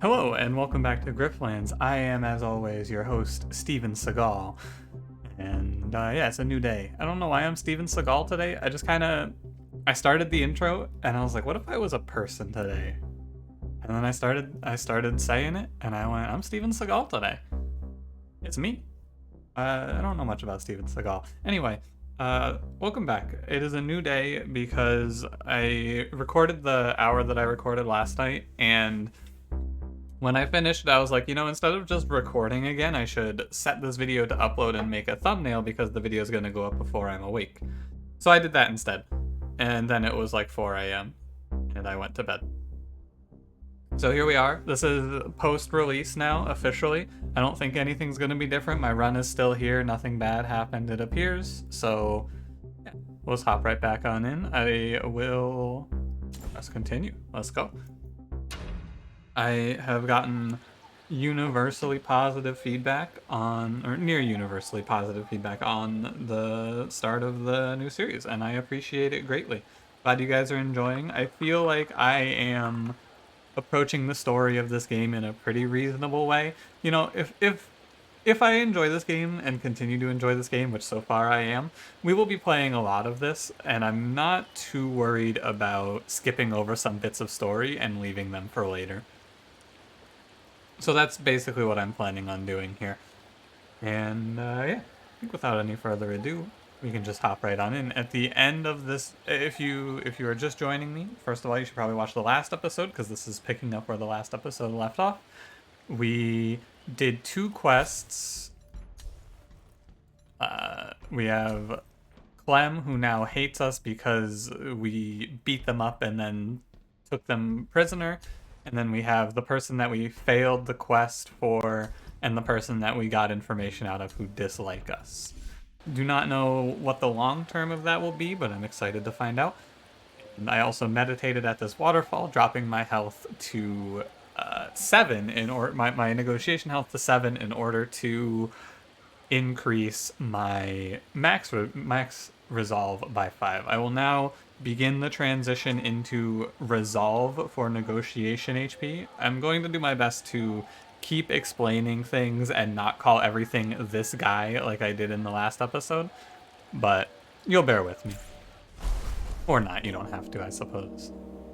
Hello and welcome back to Griftlands. I am, as always, your host, Steven Seagal. And yeah, it's a new day. I don't know why I'm Steven Seagal today. I started the intro and I was like, what if I was a person today? And then I started saying it and I went, I'm Steven Seagal today. It's me. I don't know much about Steven Seagal. Anyway, welcome back. It is a new day because I recorded the hour that I recorded last night, and when I finished, I was like, instead of just recording again, I should set this video to upload and make a thumbnail because the video is going to go up before I'm awake. So I did that instead. And then it was like 4 a.m. and I went to bed. So here we are. This is post-release now, officially. I don't think anything's going to be different. My run is still here. Nothing bad happened, it appears. So yeah, let's hop right back on in. Let's continue. Let's go. I have gotten universally positive feedback or near universally positive feedback on the start of the new series, and I appreciate it greatly. Glad you guys are enjoying. I feel like I am approaching the story of this game in a pretty reasonable way. If I enjoy this game and continue to enjoy this game, which so far I am, we will be playing a lot of this, and I'm not too worried about skipping over some bits of story and leaving them for later. So that's basically what I'm planning on doing here. And yeah, I think without any further ado, we can just hop right on in. At the end of this, if you are just joining me, first of all, you should probably watch the last episode because this is picking up where the last episode left off. We did 2 quests. We have Clem, who now hates us because we beat them up and then took them prisoner. And then we have the person that we failed the quest for and the person that we got information out of who dislike us. Do not know what the long term of that will be, but I'm excited to find out. And I also meditated at this waterfall, dropping my health to 7 my negotiation health to 7 in order to increase my max resolve by 5. I will now begin the transition into resolve for negotiation HP. I'm going to do my best to keep explaining things and not call everything this guy like I did in the last episode, but you'll bear with me. Or not, you don't have to, I suppose.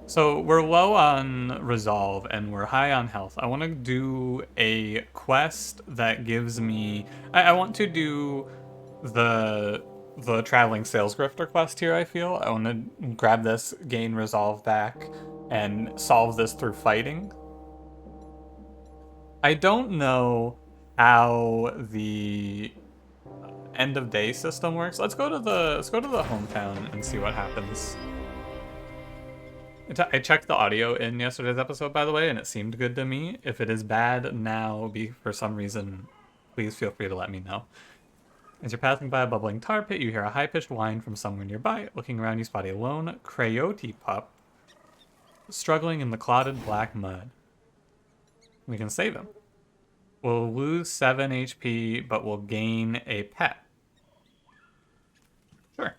So we're low on resolve and we're high on health. I want to do a quest that gives me... I want to do the traveling sales grifter quest here, I feel. I want to grab this, gain resolve back, and solve this through fighting. I don't know how the end of day system works. Let's go to the hometown and see what happens. I checked the audio in yesterday's episode, by the way, and it seemed good to me. If it is bad now, for some reason, please feel free to let me know. As you're passing by a bubbling tar pit, you hear a high-pitched whine from somewhere nearby. Looking around, you spot a lone coyote pup struggling in the clotted black mud. We can save him. We'll lose 7 HP, but we'll gain a pet. Sure.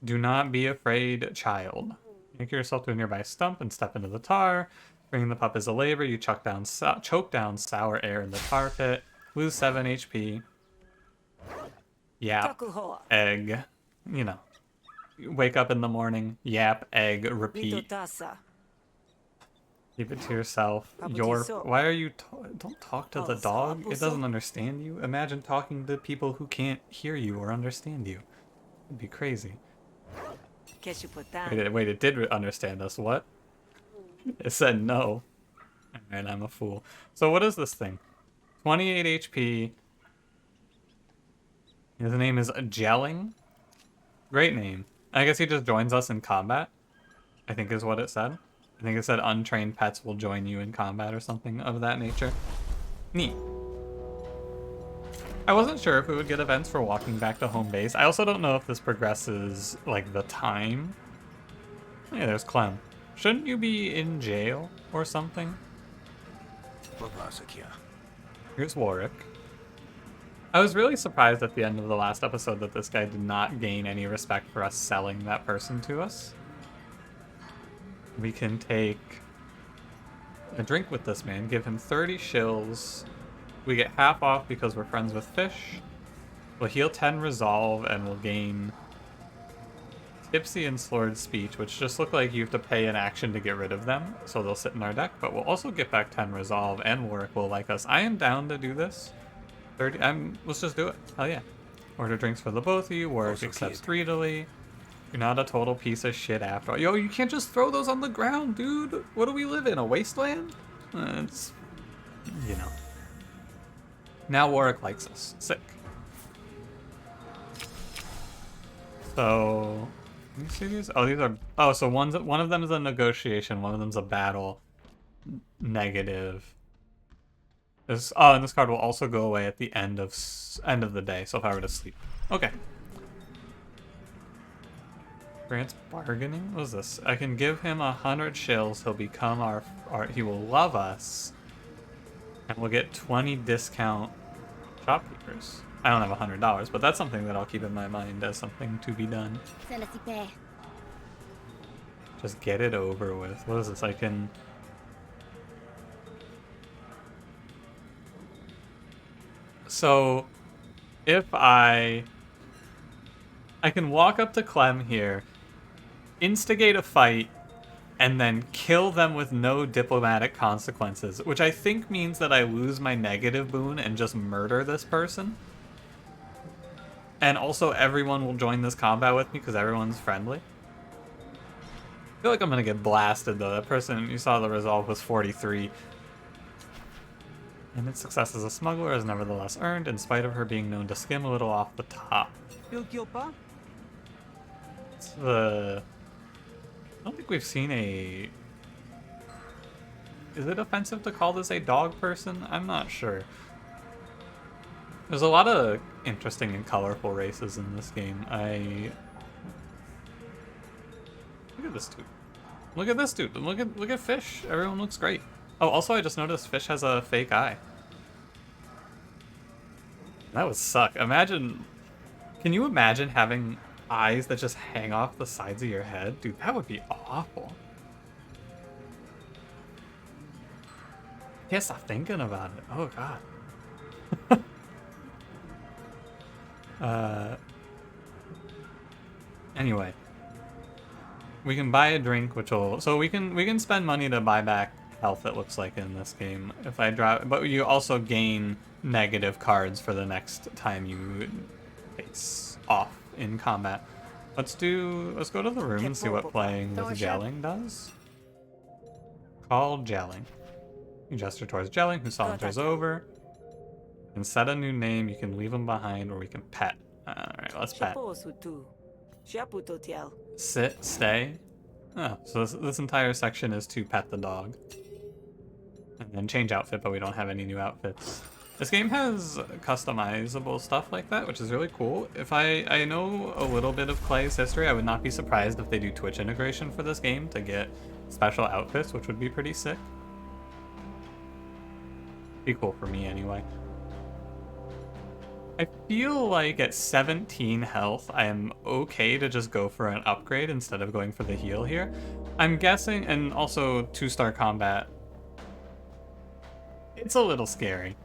Do not be afraid, child. Anchor yourself to a nearby stump and step into the tar. Bringing the pup as a labor, you choke down sour air in the tar pit. Lose 7 HP. Yap. Egg. Wake up in the morning. Yap. Egg. Repeat. Keep it to yourself. Why are you... Don't talk to the dog. It doesn't understand you. Imagine talking to people who can't hear you or understand you. It'd be crazy. Wait, it did understand us. What? It said no. Alright, I'm a fool. So what is this thing? 28 HP. His name is Gelling. Great name. I guess he just joins us in combat, I think is what it said. I think it said untrained pets will join you in combat or something of that nature. Neat. I wasn't sure if we would get events for walking back to home base. I also don't know if this progresses, like, the time. Hey, there's Clem. Shouldn't you be in jail or something? Here's Warwick. I was really surprised at the end of the last episode that this guy did not gain any respect for us selling that person to us. We can take a drink with this man. Give him 30 shills. We get half off because we're friends with fish. We'll heal 10 resolve and we'll gain tipsy and slurred speech, which just look like you have to pay an action to get rid of them, so they'll sit in our deck. But we'll also get back 10 resolve, and Warwick will like us. I am down to do this. 30. Let's just do it. Hell yeah. Order drinks for the both of you. Warwick accepts greedily. You're not a total piece of shit after all. Yo, you can't just throw those on the ground, dude. What do we live in? A wasteland? It's, you know. Now Warwick likes us. Sick. So, let me see these. Oh, these are. Oh, so one of them is a negotiation. One of them's a battle. Negative. This. Oh, and this card will also go away at the end of the day. So if I were to sleep. Okay. Grants bargaining? What is this? I can give him 100 shills. He'll become our. He will love us. And we'll get 20 discount shopkeepers. I don't have $100, but that's something that I'll keep in my mind as something to be done. Just get it over with. What is this? I can... So, if I can walk up to Clem here, instigate a fight, and then kill them with no diplomatic consequences, which I think means that I lose my negative boon and just murder this person. And also everyone will join this combat with me because everyone's friendly. I feel like I'm gonna get blasted though. That person, you saw the resolve was 43. And its success as a smuggler is nevertheless earned, in spite of her being known to skim a little off the top. It's the... I don't think we've seen a... Is it offensive to call this a dog person? I'm not sure. There's a lot of interesting and colorful races in this game. Look at this dude. Look at this dude. Look at Fish. Everyone looks great. Oh, also I just noticed Fish has a fake eye. That would suck. Imagine... Can you imagine having eyes that just hang off the sides of your head? Dude, that would be awful. Can't stop thinking about it. Oh, God. Anyway. We can buy a drink, which will... So we can spend money to buy back health, it looks like, in this game. If I drop... But you also gain negative cards for the next time you face off in combat. Let's go to the room and see what playing with gelling does. Call gelling. You gesture towards gelling, who solitaires over. You can set a new name, you can leave him behind, or we can pet. Alright, let's pet. Sit, stay. Oh, so this entire section is to pet the dog. And then change outfit, but we don't have any new outfits. This game has customizable stuff like that, which is really cool. If I know a little bit of Clay's history, I would not be surprised if they do Twitch integration for this game to get special outfits, which would be pretty sick. Be cool for me anyway. I feel like at 17 health, I am okay to just go for an upgrade instead of going for the heal here. I'm guessing, and also 2-star combat, it's a little scary.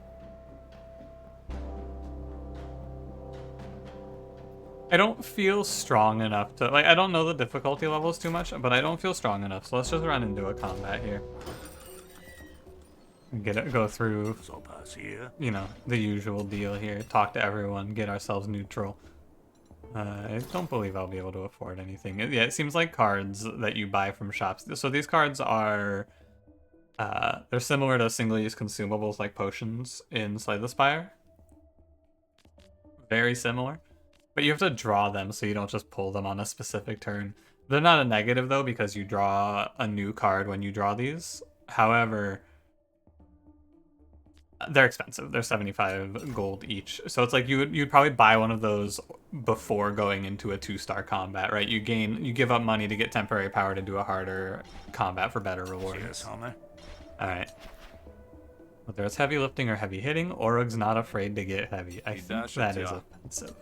I don't feel strong enough to, like, I don't know the difficulty levels too much, but I don't feel strong enough, so let's just run into a combat here. Go through, you know, the usual deal here. Talk to everyone, get ourselves neutral. I don't believe I'll be able to afford anything. Yeah, it seems like cards that you buy from shops. So these cards are, they're similar to single-use consumables like potions in Slay the Spire. Very similar. But you have to draw them, so you don't just pull them on a specific turn. They're not a negative, though, because you draw a new card when you draw these. However, they're expensive. They're 75 gold each. So it's like you'd probably buy one of those before going into a 2-star combat, right? You give up money to get temporary power to do a harder combat for better rewards. Alright. Whether it's heavy lifting or heavy hitting, Orug's not afraid to get heavy. I think that is offensive.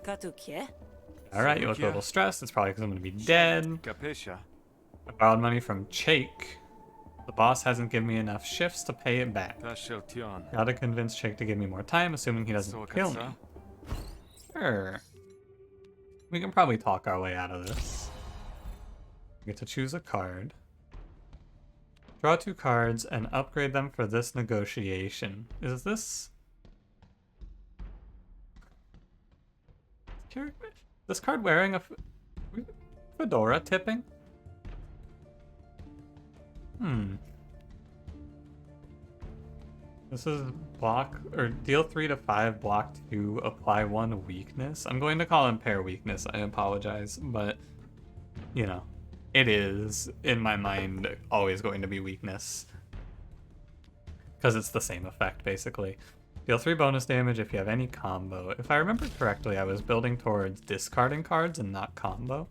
Alright, you look a little stressed. It's probably because I'm going to be dead. I borrowed money from Chake. The boss hasn't given me enough shifts to pay it back. Gotta convince Chick to give me more time, assuming he doesn't kill me. Sure. We can probably talk our way out of this. We get to choose a card. Draw 2 cards and upgrade them for this negotiation. Is this... This card wearing a fedora tipping? This is block, or deal 3 to 5, block 2, apply 1 weakness. I'm going to call him pair weakness, I apologize, but, you know, it is, in my mind, always going to be weakness. Because it's the same effect, basically. Deal 3 bonus damage if you have any combo. If I remember correctly, I was building towards discarding cards and not combo.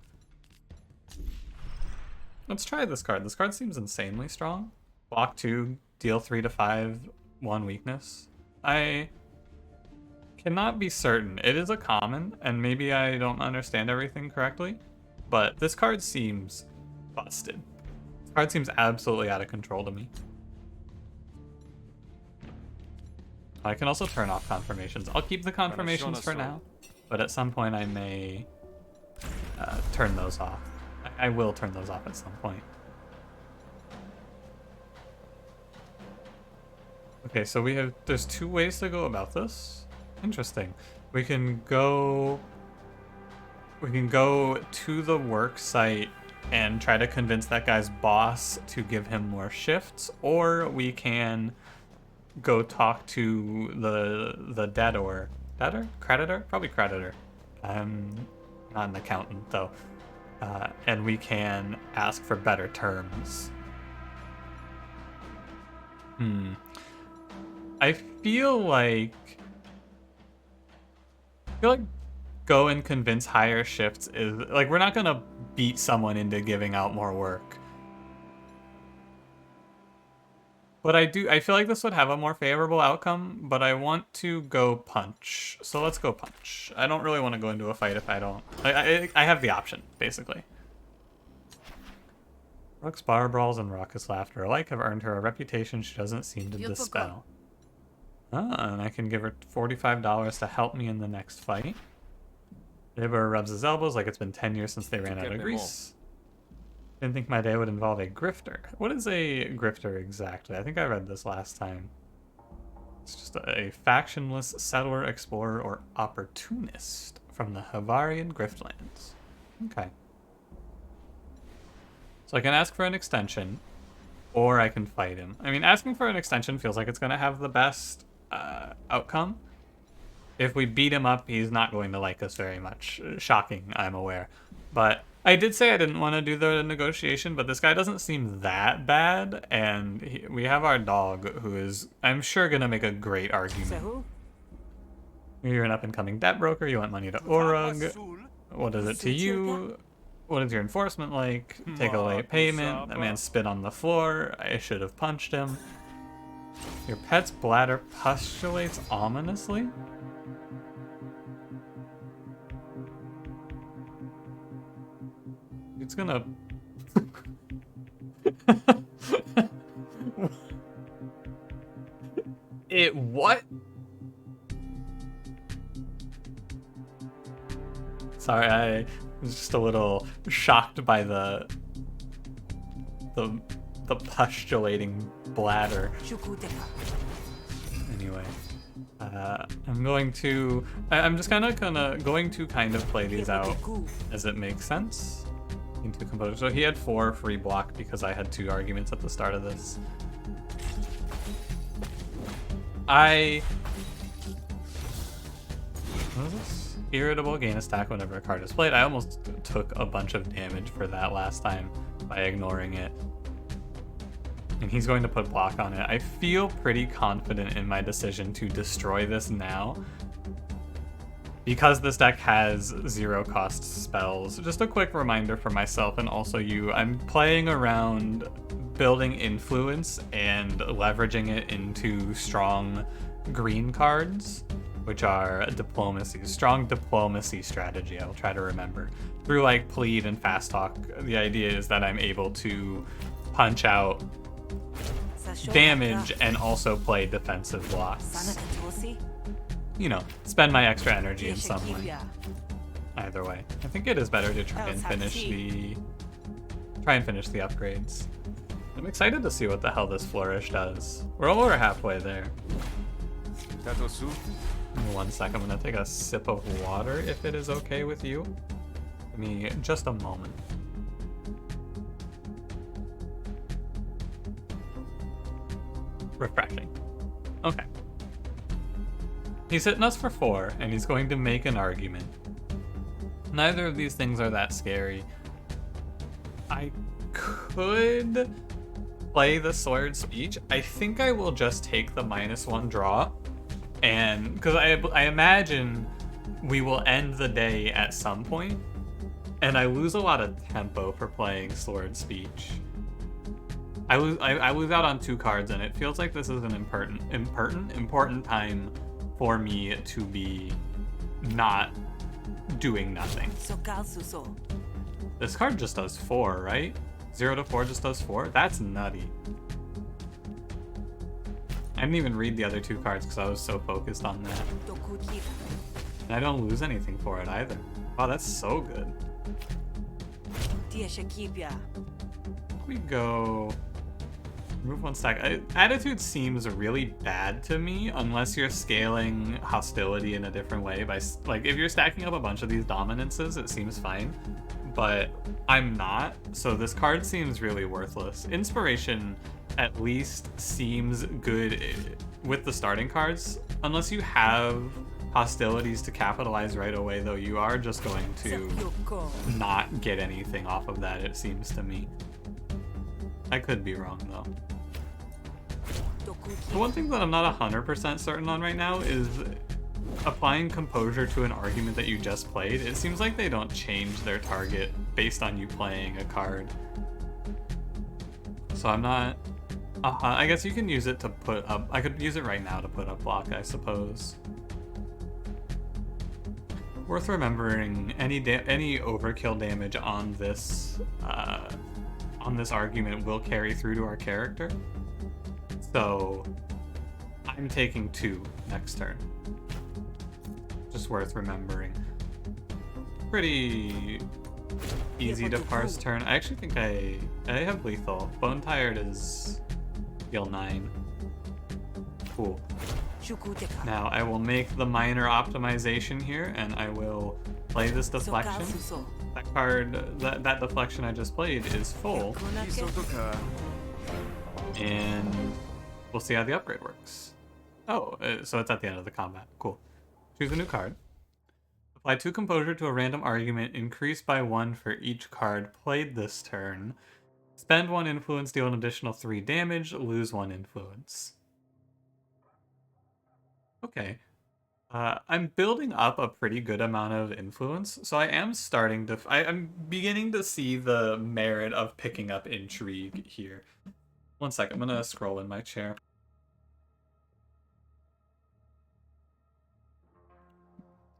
Let's try this card. This card seems insanely strong. Block 2, deal 3 to 5, 1 weakness. I cannot be certain. It is a common, and maybe I don't understand everything correctly, but this card seems busted. This card seems absolutely out of control to me. I can also turn off confirmations. I'll keep the confirmations for now, but at some point I may turn those off. I will turn those off at some point. Okay, so there's 2 ways to go about this. Interesting. We can go to the work site and try to convince that guy's boss to give him more shifts, or we can go talk to the debtor. Debtor? Creditor? Probably creditor. I'm not an accountant though. And we can ask for better terms. I feel like go and convince higher shifts is like, we're not gonna beat someone into giving out more work. But I feel like this would have a more favorable outcome, but I want to go punch. So let's go punch. I don't really want to go into a fight if I don't. I have the option, basically. Rook's bar brawls and raucous laughter alike have earned her a reputation she doesn't seem to dispel. And I can give her $45 to help me in the next fight. Neighbor rubs his elbows like it's been 10 years since they ran out of grease. Didn't think my day would involve a grifter. What is a grifter exactly? I think I read this last time. It's just a factionless settler, explorer, or opportunist from the Havarian Griftlands. Okay. So I can ask for an extension, or I can fight him. I mean, asking for an extension feels like it's going to have the best outcome. If we beat him up, he's not going to like us very much. Shocking, I'm aware. But I did say I didn't want to do the negotiation, but this guy doesn't seem that bad, and we have our dog, who is, I'm sure, going to make a great argument. You're an up-and-coming debt broker, you want money to Urug. What is it to you? What is your enforcement like? Take a late payment. That man spit on the floor. I should have punched him. Your pet's bladder pustulates ominously? It's gonna... It what? Sorry, I was just a little shocked by the pustulating bladder. Anyway, I'm just going to kind of play these out as it makes sense. Into composure. So he had 4 free block because I had 2 arguments at the start of this. What is this? Irritable, gain a stack whenever a card is played. I almost took a bunch of damage for that last time by ignoring it. And he's going to put block on it. I feel pretty confident in my decision to destroy this now, because this deck has 0 cost spells. Just a quick reminder for myself and also you, I'm playing around building influence and leveraging it into strong green cards, which are diplomacy, strong diplomacy strategy. I will try to remember. Through like plead and fast talk, the idea is that I'm able to punch out damage and also play defensive blocks. You know, spend my extra energy in some way. Either way, I think it is better to try and finish the upgrades. I'm excited to see what the hell this flourish does. We're over halfway there. Give me 1 second, I'm gonna take a sip of water if it is okay with you. Give me just a moment. Refreshing. Okay. He's hitting us for 4, and he's going to make an argument. Neither of these things are that scary. I could play the Sword Speech. I think I will just take the -1 draw, and because I imagine we will end the day at some point, and I lose a lot of tempo for playing Sword Speech. I lose out on 2 cards, and it feels like this is an important time for me to be not doing nothing. This card just does 4, right? 0 to 4 just does 4? That's nutty. I didn't even read the other 2 cards because I was so focused on that. And I don't lose anything for it either. Wow, that's so good. We go... Remove 1 stack. Attitude seems really bad to me unless you're scaling hostility in a different way. Like, if you're stacking up a bunch of these dominances, it seems fine. But I'm not, so this card seems really worthless. Inspiration at least seems good with the starting cards. Unless you have hostilities to capitalize right away, though, you are just going to not get anything off of that, it seems to me. I could be wrong, though. The one thing that I'm not 100% certain on right now is applying composure to an argument that you just played. It seems like they don't change their target based on you playing a card. So I'm not... I guess you can use it to put up... I could use it right now to put up block, I suppose. Worth remembering, any overkill damage on this argument will carry through to our character. So I'm taking 2 next turn. Just worth remembering. Pretty easy to parse turn. I actually think I have lethal. Bone Tired is heal 9. Cool. Now I will make the minor optimization here, and I will play this deflection. That card, that deflection I just played is full. And we'll see how the upgrade works. Oh, so it's at the end of the combat. Cool. Choose a new card. Apply 2 composure to a random argument, increase by 1 for each card played this turn. Spend 1 influence, deal an additional 3 damage, lose 1 influence. Okay. I'm building up a pretty good amount of influence, so I am starting to... I'm beginning to see the merit of picking up intrigue here. 1 second, I'm gonna scroll in my chair.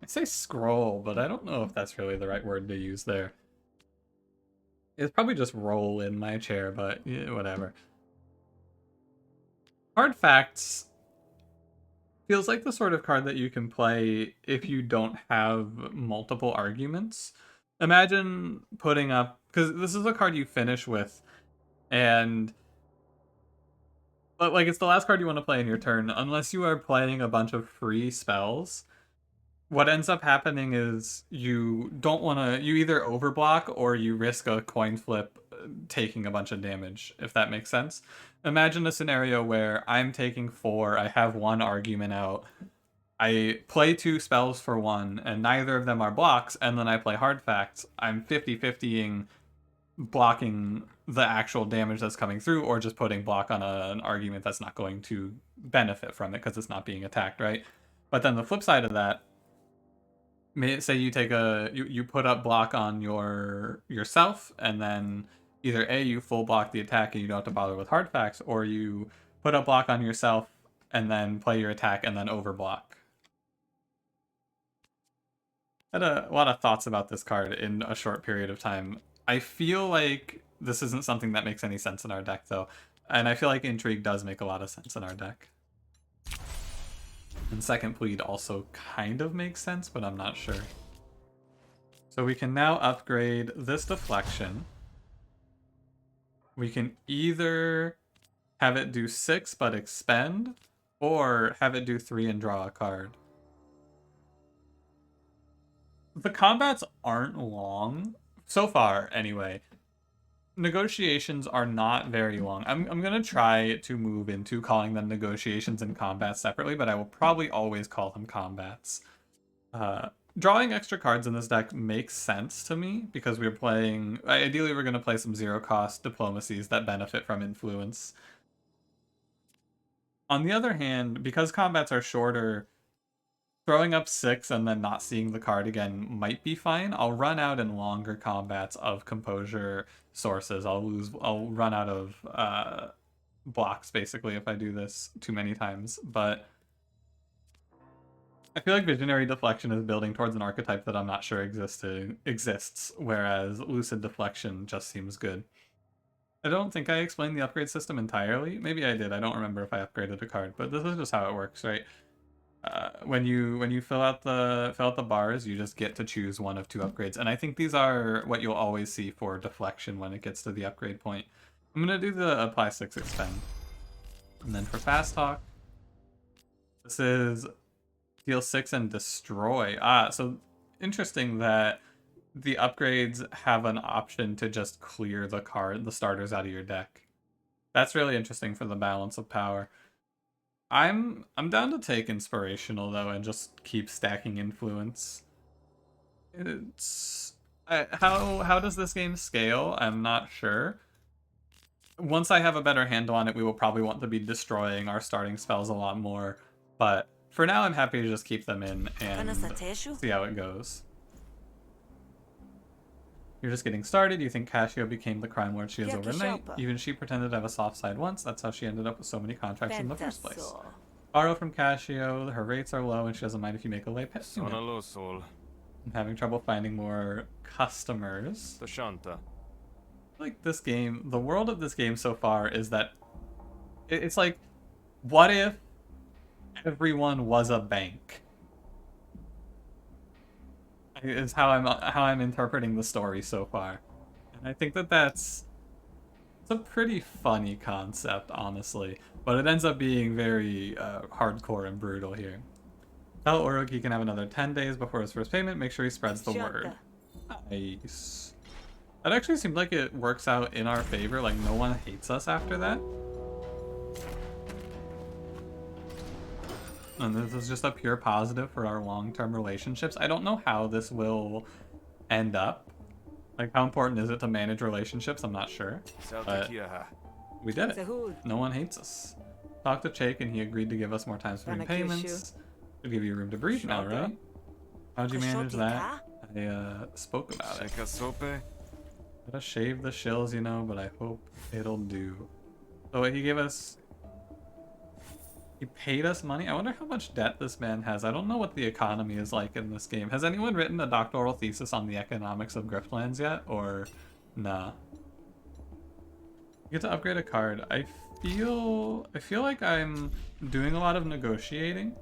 I say scroll, but I don't know if that's really the right word to use there. It's probably just roll in my chair, but yeah, whatever. Hard Facts feels like the sort of card that you can play if you don't have multiple arguments. Imagine putting up... Because this is a card you finish with, and... But, like, it's the last card you want to play in your turn. Unless you are playing a bunch of free spells, what ends up happening is you don't want to... You either overblock or you risk a coin flip taking a bunch of damage, if that makes sense. Imagine a scenario where I'm taking 4, I have 1 argument out, I play 2 spells for 1, and neither of them are blocks, and then I play Hard Facts. I'm 50-50ing blocking the actual damage that's coming through, or just putting block on an argument that's not going to benefit from it because it's not being attacked, right? But then the flip side of that, say you take you put up block on yourself, and then either A, you full block the attack and you don't have to bother with Hard Facts, or you put a block on yourself and then play your attack and then overblock. I had a lot of thoughts about this card in a short period of time. I feel like this isn't something that makes any sense in our deck, though. And I feel like Intrigue does make a lot of sense in our deck. And Second Plead also kind of makes sense, but I'm not sure. So we can now upgrade this Deflection. We can either have it do 6 but expend, or have it do 3 and draw a card. The combats aren't long, so far anyway. Negotiations are not very long. I'm going to try to move into calling them negotiations and combats separately, but I will probably always call them combats. Drawing extra cards in this deck makes sense to me because we're playing... Ideally, we're going to play some zero-cost diplomacies that benefit from influence. On the other hand, because combats are shorter, throwing up 6 and then not seeing the card again might be fine. I'll run out in longer combats of composure sources. I'll run out of blocks basically if I do this too many times. But I feel like Visionary Deflection is building towards an archetype that I'm not sure exists, whereas Lucid Deflection just seems good. I don't think I explained the upgrade system entirely. Maybe I did. I don't remember if I upgraded a card, but this is just how it works, right? When you fill out the bars, you just get to choose one of 2 upgrades, and I think these are what you'll always see for Deflection when it gets to the upgrade point. I'm gonna do the apply 6 expend, and then for Fast Talk, this is deal 6 and destroy. So interesting that the upgrades have an option to just clear the starters out of your deck. That's really interesting for the balance of power. I'm down to take Inspirational though and just keep stacking influence. It's how does this game scale? I'm not sure. Once I have a better handle on it, we will probably want to be destroying our starting spells a lot more. But for now, I'm happy to just keep them in and see how it goes. You're just getting started. You think Cassio became the crime lord she is overnight. Even she pretended to have a soft side once. That's how she ended up with so many contracts in the first place. Borrow from Cassio. Her rates are low and she doesn't mind if you make a late payment. I'm having trouble finding more customers. Like this game, the world of this game so far is that it's like, what if everyone was a bank? Is how I'm interpreting the story so far, and I think it's a pretty funny concept, honestly, but it ends up being very hardcore and brutal here. Tell Uruk he can have another 10 days before his first payment. Make sure he spreads the word. Nice. That actually seemed like it works out in our favor. Like no one hates us after that. And this is just a pure positive for our long-term relationships. I don't know how this will end up. Like, how important is it to manage relationships? I'm not sure. But we did it. No one hates us. Talked to Chake and he agreed to give us more time for payments. To give you room to breathe now, right? How'd you manage that? I spoke about it. Gotta shave the shills, you know, but I hope it'll do. So he gave us... He paid us money? I wonder how much debt this man has. I don't know what the economy is like in this game. Has anyone written a doctoral thesis on the economics of Griftlands yet? Or nah? You get to upgrade a card. I feel like I'm doing a lot of negotiating.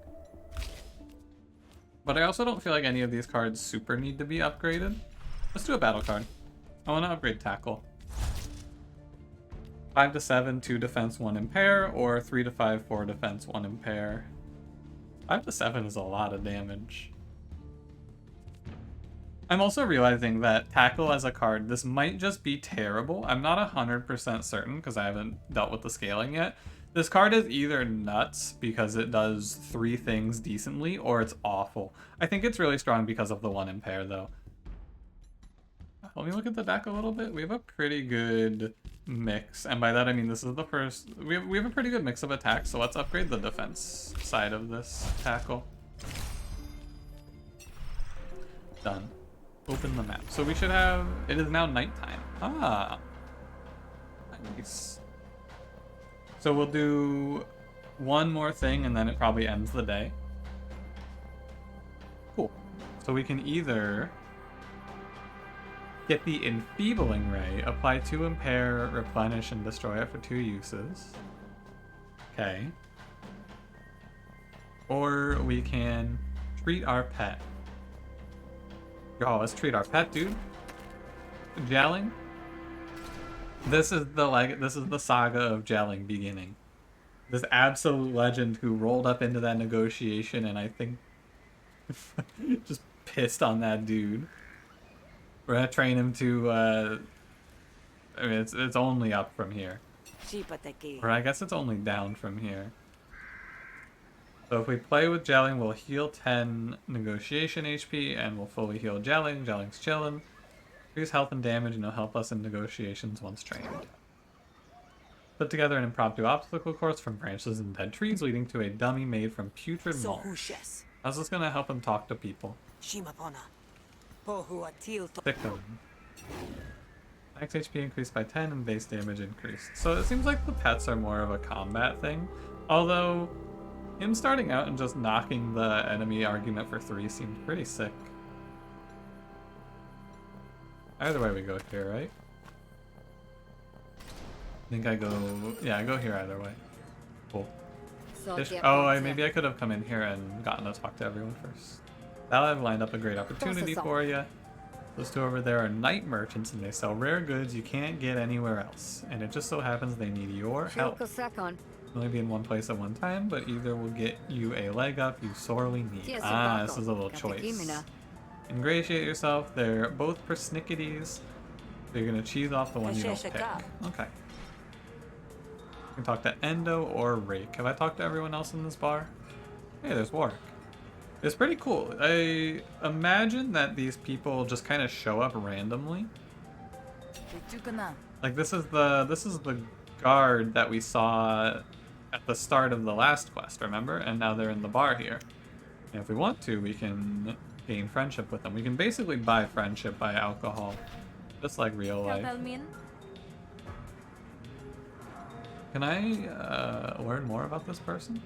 But I also don't feel like any of these cards super need to be upgraded. Let's do a battle card. I want to upgrade Tackle. 5 to 7, 2 defense, 1 impair, or 3 to 5, 4 defense, 1 impair. 5 to 7 is a lot of damage. I'm also realizing that Tackle as a card, this might just be terrible. I'm not 100% certain because I haven't dealt with the scaling yet. This card is either nuts because it does 3 things decently, or it's awful. I think it's really strong because of the 1 impair though. Let me look at the deck a little bit. We have a pretty good mix, and by that I mean this is the first... We have a pretty good mix of attacks, so let's upgrade the defense side of this Tackle. Done. Open the map. So we should have... It is now nighttime. Ah! Nice. So we'll do one more thing, and then it probably ends the day. Cool. So we can either... Get the Enfeebling Ray. Apply 2 impair, replenish, and destroy it for 2 uses. Okay. Or we can treat our pet. Oh, let's treat our pet, dude. Gelling. This is the saga of gelling beginning. This absolute legend who rolled up into that negotiation and I think just pissed on that dude. We're gonna train him to I mean it's only up from here. Or I guess it's only down from here. So if we play with gelling, we'll heal 10 negotiation HP and we'll fully heal gelling. Gelling's chillin'. Increase health and damage and he'll help us in negotiations once trained. Put together an impromptu obstacle course from branches and dead trees leading to a dummy made from putrid mulch. How's this gonna help him talk to people? Thickum. Max HP increased by 10 and base damage increased. So it seems like the pets are more of a combat thing. Although, him starting out and just knocking the enemy argument for 3 seemed pretty sick. Either way we go here, right? I think I go... Yeah, I go here either way. Cool. Maybe I could have come in here and gotten to talk to everyone first. That'll have lined up a great opportunity for you. Those two over there are night merchants and they sell rare goods you can't get anywhere else. And it just so happens they need your help. Only be in one place at one time, but either will get you a leg up you sorely need. Ah, this is a little choice. Ingratiate yourself. They're both persnicketies. So you're going to cheese off the one you don't pick. Okay. You can talk to Endo or Rake. Have I talked to everyone else in this bar? Hey, there's Warwick. It's pretty cool. I imagine that these people just kind of show up randomly. Like this is the guard that we saw at the start of the last quest, remember? And now they're in the bar here. And if we want to, we can gain friendship with them. We can basically buy friendship by alcohol, just like real life. Can I learn more about this person?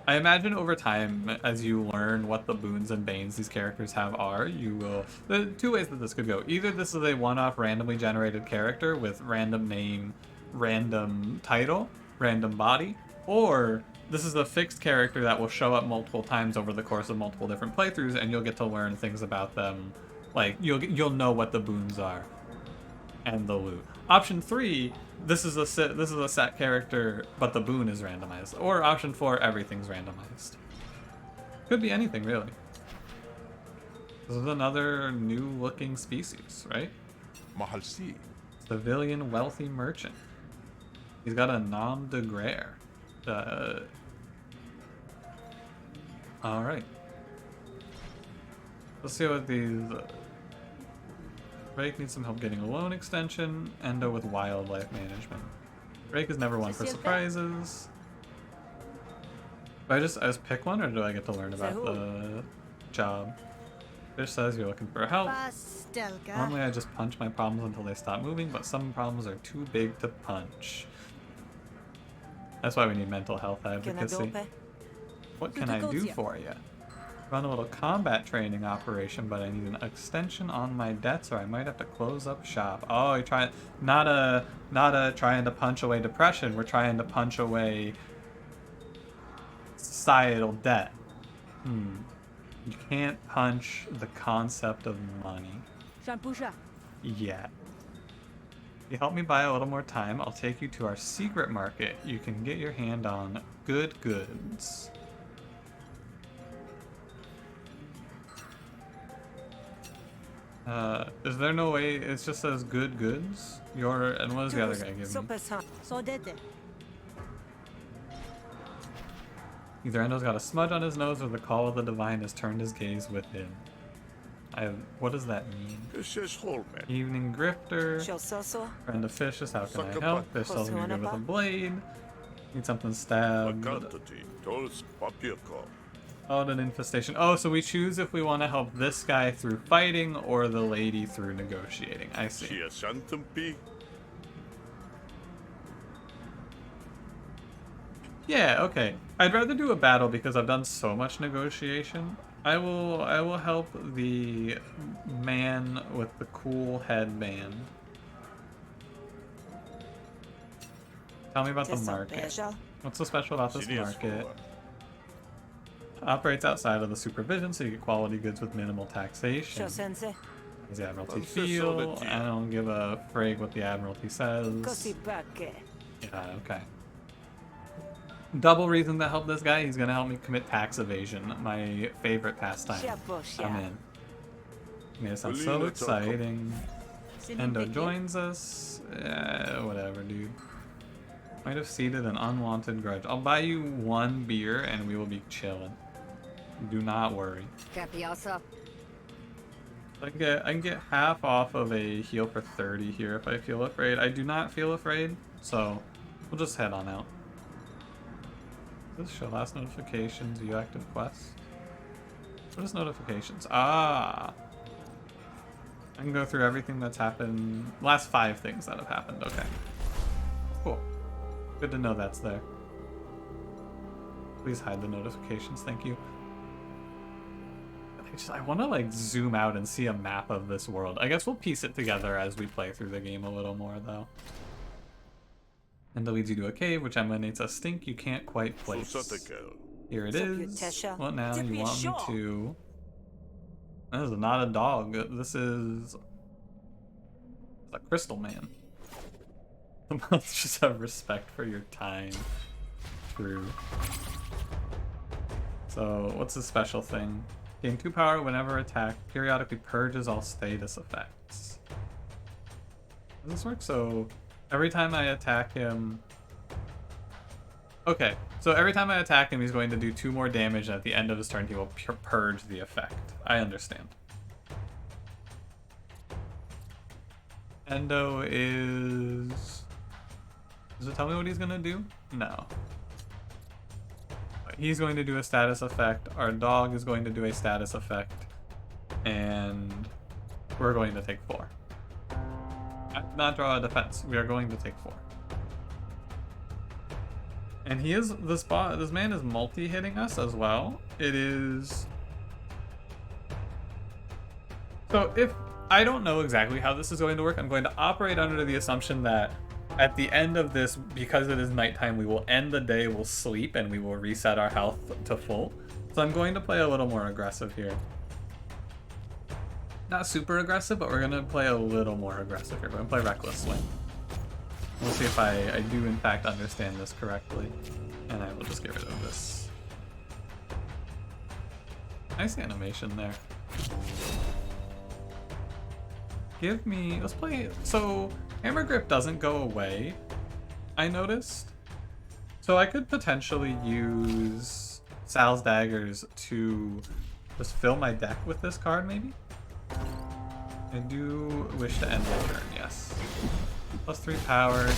I imagine over time, as you learn what the boons and banes these characters have are, you will... There are 2 ways that this could go. Either this is a one-off randomly generated character with random name, random title, random body, or this is a fixed character that will show up multiple times over the course of multiple different playthroughs, and you'll get to learn things about them. Like, you'll know what the boons are and the loot. Option 3, this is a set character, but the boon is randomized. Or option 4, everything's randomized. Could be anything, really. This is another new-looking species, right? Mahalsi. Civilian wealthy merchant. He's got a nom de guerre. Alright. Let's see what these... Rake needs some help getting a loan extension. Endo with wildlife management. Rake is never one for surprises. Do I just pick one, or do I get to learn about the job? Fish says you're looking for help. Normally I just punch my problems until they stop moving, but some problems are too big to punch. That's why we need mental health advocacy. What can I do for you? Run a little combat training operation, but I need an extension on my debts or I might have to close up shop. Oh, you're trying... Not a trying to punch away depression. We're trying to punch away societal debt. You can't punch the concept of money. Yeah. If you help me buy a little more time, I'll take you to our secret market. You can get your hand on good goods. Is there no way it just says good goods? And what does the other guy give me? Either Endo's got a smudge on his nose or the call of the divine has turned his gaze within. What does that mean? Evening grifter. Friend of fishes, how can I help? Fish tells me you're good with a blade. Need something stabbed. Oh, an infestation. Oh, so we choose if we want to help this guy through fighting or the lady through negotiating. I see. Yeah, okay. I'd rather do a battle because I've done so much negotiation. I will help the man with the cool headband. Tell me about the market. What's so special about this market? Operates outside of the supervision, so you get quality goods with minimal taxation. Is the Admiralty feel? I don't give a frig what the Admiralty says. Yeah, okay. Double reason to help this guy. He's gonna help me commit tax evasion. My favorite pastime. I'm in. Made it sound so exciting. Endo joins us. Whatever, dude. Might have seeded an unwanted grudge. I'll buy you one beer and we will be chilling. Do not worry. I can get half off of a heal for 30 here if I feel afraid. I do not feel afraid, so we'll just head on out. Does this show last notifications, view active quests? What is notifications? Ah! I can go through everything that's happened. Last 5 things that have happened. Okay. Cool. Good to know that's there. Please hide the notifications, thank you. I want to like zoom out and see a map of this world. I guess we'll piece it together as we play through the game a little more though. And that leads you to a cave which emanates a stink you can't quite place. Here it is. What now? You want me to... This is not a dog. This is a crystal man. Let's just have respect for your time. True. So, what's the special thing? Gain 2 power whenever attacked. Periodically purges all status effects. How does this work? So, every time I attack him... Okay, so every time I attack him, he's going to do 2 more damage, and at the end of his turn, he will purge the effect. I understand. Endo is... Does it tell me what he's gonna do? No. He's going to do a status effect, our dog is going to do a status effect, and we're going to take 4. Not draw a defense, we are going to take 4. And he is, this man is multi-hitting us as well. It is... So if, I don't know exactly how this is going to work, I'm going to operate under the assumption that at the end of this, because it is nighttime, we will end the day, we'll sleep, and we will reset our health to full. So I'm going to play a little more aggressive here. Not super aggressive, but we're going to play a little more aggressive here. We're going to play Reckless Swing. We'll see if I do in fact understand this correctly. And I will just get rid of this. Nice animation there. Give me, let's play, so Hammer Grip doesn't go away, I noticed. So I could potentially use Sal's Daggers to just fill my deck with this card, maybe? I do wish to end my turn, yes. Plus 3 power.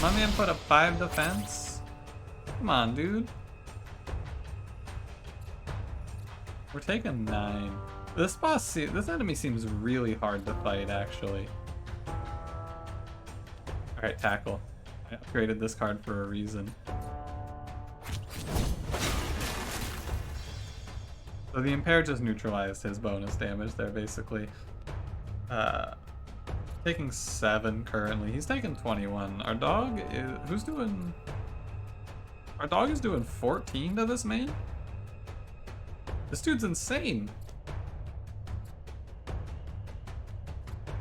My man put up 5 defense? Come on, dude. We're taking 9. This enemy seems really hard to fight, actually. Alright, tackle. I upgraded this card for a reason. So the Impair just neutralized his bonus damage there, basically. Taking 7 currently. He's taking 21. Our dog is... Our dog is doing 14 to this man? This dude's insane.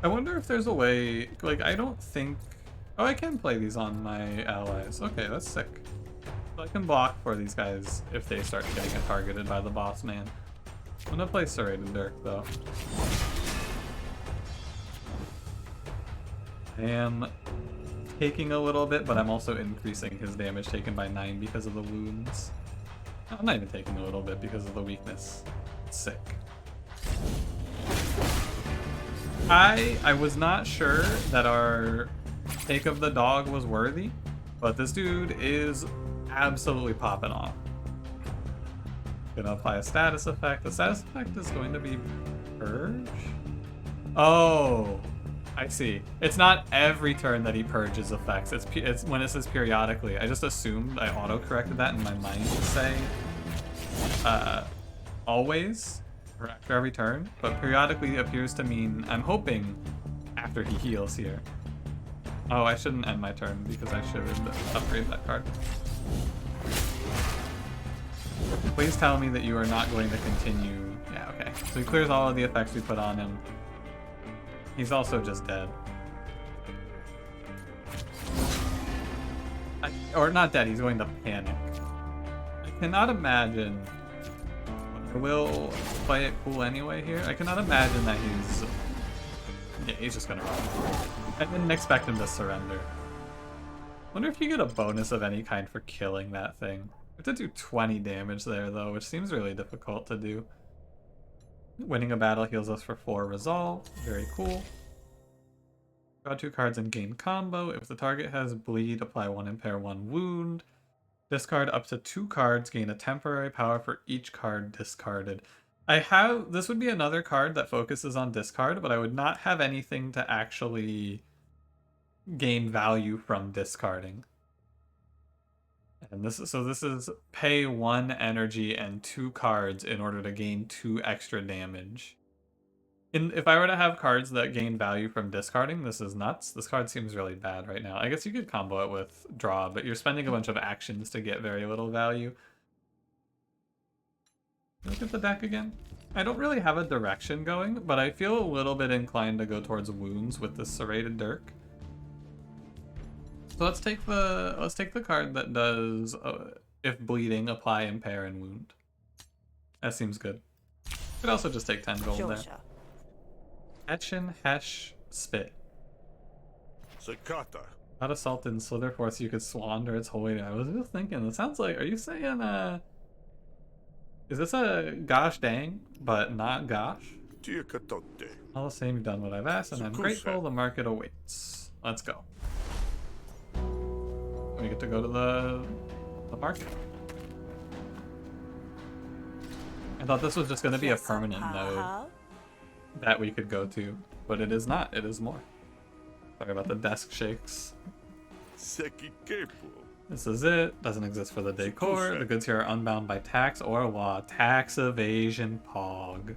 I wonder if there's a way... Like, I don't think... Oh, I can play these on my allies. Okay, that's sick. So I can block for these guys if they start getting targeted by the boss man. I'm gonna play Serrated Dirk, though. I am taking a little bit, but I'm also increasing his damage taken by 9 because of the wounds. I'm not even taking a little bit because of the weakness. It's sick. I was not sure that our take of the dog was worthy, but this dude is absolutely popping off. Gonna apply a status effect. The status effect is going to be Purge? Oh, I see. It's not every turn that he purges effects. It's when it says periodically. I just assumed, I auto-corrected that in my mind to say always. or after every turn, but periodically appears to mean I'm hoping after he heals here. Oh, I shouldn't end my turn because I should upgrade that card. Please tell me that you are not going to continue. Yeah, okay. So he clears all of the effects we put on him. He's also just dead. Or not dead, he's going to panic. I cannot imagine. I will play it cool anyway here. I cannot imagine that he's... Yeah, he's just gonna run. I didn't expect him to surrender. Wonder if you get a bonus of any kind for killing that thing. We have to do 20 damage there though, which seems really difficult to do. Winning a battle heals us for 4 resolve. Very cool. Draw 2 cards and gain combo. If the target has bleed, apply 1 impair, 1 wound. Discard up to 2 cards, gain a temporary power for each card discarded. This would be another card that focuses on discard, but I would not have anything to actually gain value from discarding. And this is pay 1 energy and 2 cards in order to gain 2 extra damage. If I were to have cards that gain value from discarding, this is nuts. This card seems really bad right now. I guess you could combo it with draw, but you're spending a bunch of actions to get very little value. Look at the deck again. I don't really have a direction going, but I feel a little bit inclined to go towards wounds with this Serrated Dirk. So let's take the card that does if bleeding, apply, impair, and wound. That seems good. Could also just take 10 gold there. Etchin, Hesh, Spit. Sakata. Not assaulted in Slitherforce, you could swander its holy. I was just thinking, it sounds like, are you saying, is this a gosh dang, but not gosh? All the same, you've done what I've asked, and I'm grateful. The market awaits. Let's go. We get to go to the market. I thought this was just going to be a permanent node that we could go to, but it is not. It is more. Sorry about the desk shakes. This is it. Doesn't exist for the decor. The goods here are unbound by tax or law. Tax evasion pog.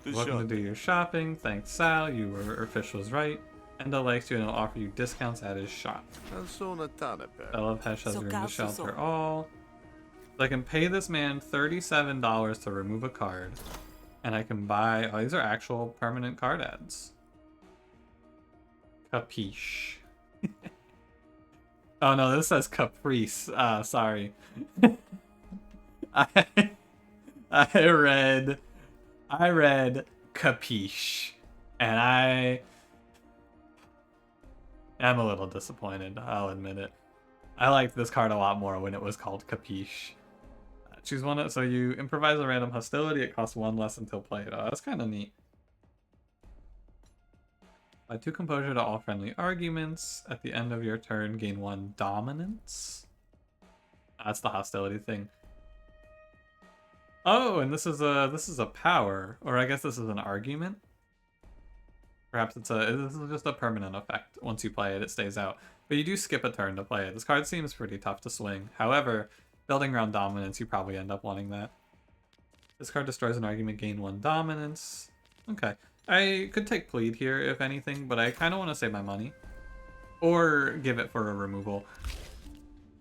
Welcome to do your shopping. Thanks, Sal. Your fish was right. Enda likes you and will offer you discounts at his shop. Bella Pesh has room to shelter all. So I can pay this man $37 to remove a card. And I can buy... Oh, these are actual permanent card ads. Capiche. Oh no, this says Caprice. Sorry. I read Capiche. And I am a little disappointed, I'll admit it. I liked this card a lot more when it was called Capiche. Choose one, so you improvise a random hostility, it costs 1 less until played. Oh, that's kind of neat. Add 2 composure to all friendly arguments. At the end of your turn, gain 1 dominance. That's the hostility thing. Oh, and this is a power, or I guess this is an argument. Perhaps this is just a permanent effect. Once you play it, it stays out. But you do skip a turn to play it. This card seems pretty tough to swing. However, building around dominance, you probably end up wanting that. This card destroys an argument, gain 1 dominance. Okay. I could take Plead here, if anything, but I kind of want to save my money. Or give it for a removal.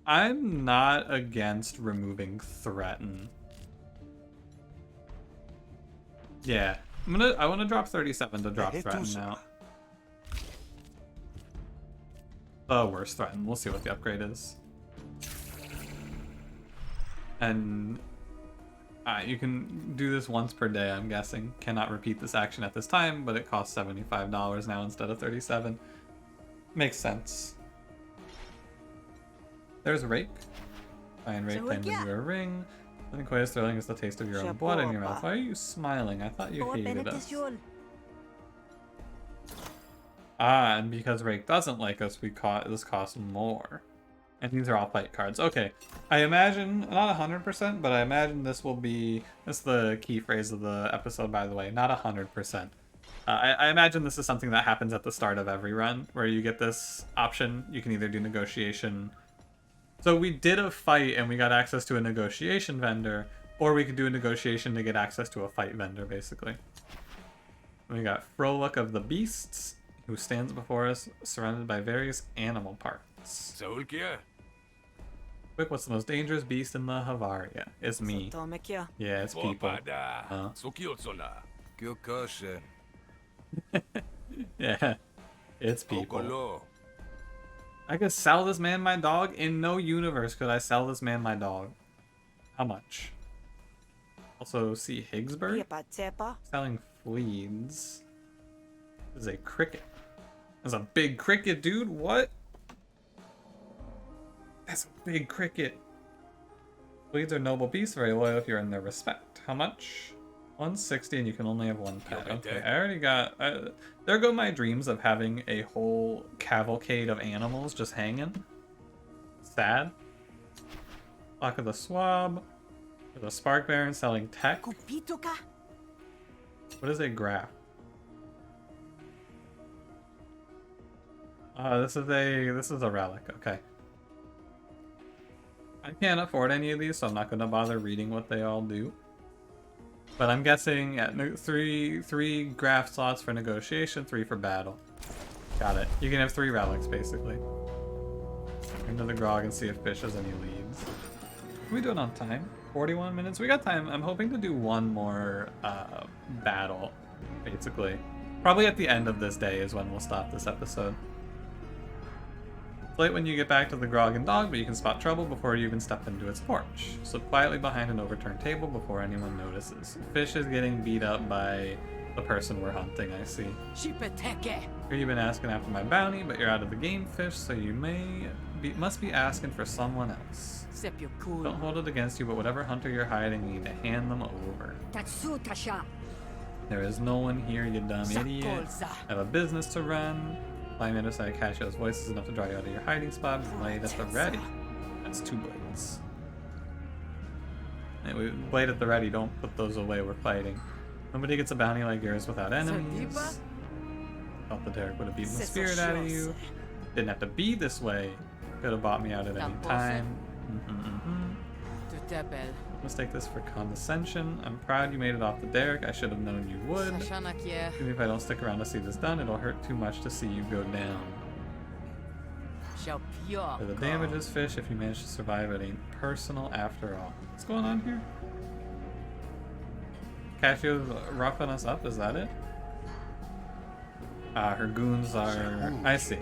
I'm not against removing Threaten. Yeah. I want to drop 37 to drop Threaten now. The worst Threaten. We'll see what the upgrade is. And you can do this once per day, I'm guessing. Cannot repeat this action at this time, but it costs $75 now instead of 37. Makes sense. There's Rake. Find Rake, claim into a ring. Nothing quite as thrilling as the taste of your own blood in your mouth. Why are you smiling? I thought you hated us. Ah, and because Rake doesn't like us, this costs more. And these are all fight cards. Okay, I imagine, not 100%, but I imagine this will be, that's the key phrase of the episode, by the way, not 100%. I imagine this is something that happens at the start of every run, where you get this option. You can either do negotiation. So we did a fight and we got access to a negotiation vendor, Or we could do a negotiation to get access to a fight vendor, basically. We got Frolic of the Beasts, who stands before us, surrounded by various animal parts. Quick, what's the most dangerous beast in the Havaria? It's me. Yeah, it's people. Yeah, it's people. I could sell this man my dog? In no universe could I sell this man my dog. How much? Also, see Higgsburg? Selling fleeds. This is a cricket. There's a big cricket, dude. What? That's a big cricket. Fleeds are noble beasts, very loyal if you're in their respect. How much? 160 and you can only have one pet. Okay, I already got... there go my dreams of having a whole cavalcade of animals just hanging. Sad. Lock of the Swab. The Spark Baron selling tech. What is a graph? This is a relic. Okay. I can't afford any of these, so I'm not going to bother reading what they all do. But I'm guessing at three graph slots for negotiation, 3 for battle. Got it. You can have 3 relics, basically. Into the grog and see if Fish has any leads. Are we doing on time? 41 minutes? We got time. I'm hoping to do one more battle, basically. Probably at the end of this day is when we'll stop this episode. It's late when you get back to the Grog and Dog, but you can spot trouble before you even step into its porch. Slip quietly behind an overturned table before anyone notices. Fish is getting beat up by the person we're hunting, I see. Here you've been asking after my bounty, but you're out of the game, Fish, so you must be asking for someone else. Don't hold it against you, but whatever hunter you're hiding, you need to hand them over. There is no one here, you dumb idiot. I have a business to run. Climb in beside Casio's voice is enough to draw you out of your hiding spot. Blade at the ready. That's 2 blades. Anyway, blade at the ready, don't put those away, we're fighting. Nobody gets a bounty like yours without enemies. Thought the Derek would have beaten the spirit out of you. Didn't have to be this way. Could have bought me out at any time. Mistake this for condescension. I'm proud you made it off the derrick. I should have known you would. Even if I don't stick around to see this done, it'll hurt too much to see you go down. For the damages, Fish, if you manage to survive, it ain't personal after all. What's going on here? Casio's roughing us up, is that it? Her goons are... I see.